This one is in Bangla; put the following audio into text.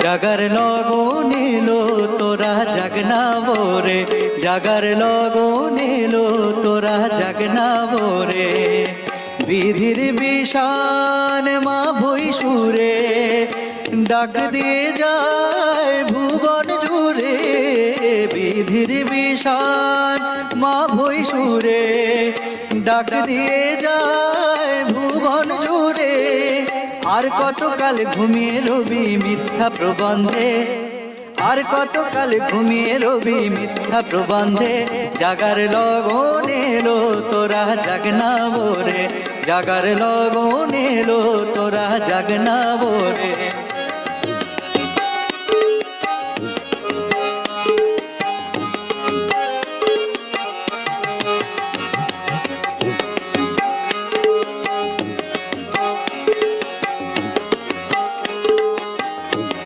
জাগার লগন এলো তোরা জাগনা বোরে, জাগার লগন এলো তোরা জাগনা বোরে। বিধির বিষান মা ভই সুরে ডাক দিয়ে যায় ভুবন জুড়ে। বিধির বিষান মা ভই সুরে ডাক দিয়ে যায় ভুবন জুড়ে। আর কতকাল ঘুমিয়ে রবি মিথ্যা প্রবন্ধে, আর কতকাল ঘুমিয়ে রবি মিথ্যা প্রবন্ধে। জাগার লগন এলো তোরা জাগনা বোরে, জাগার লগন এলো তোরা জাগনা বোরে।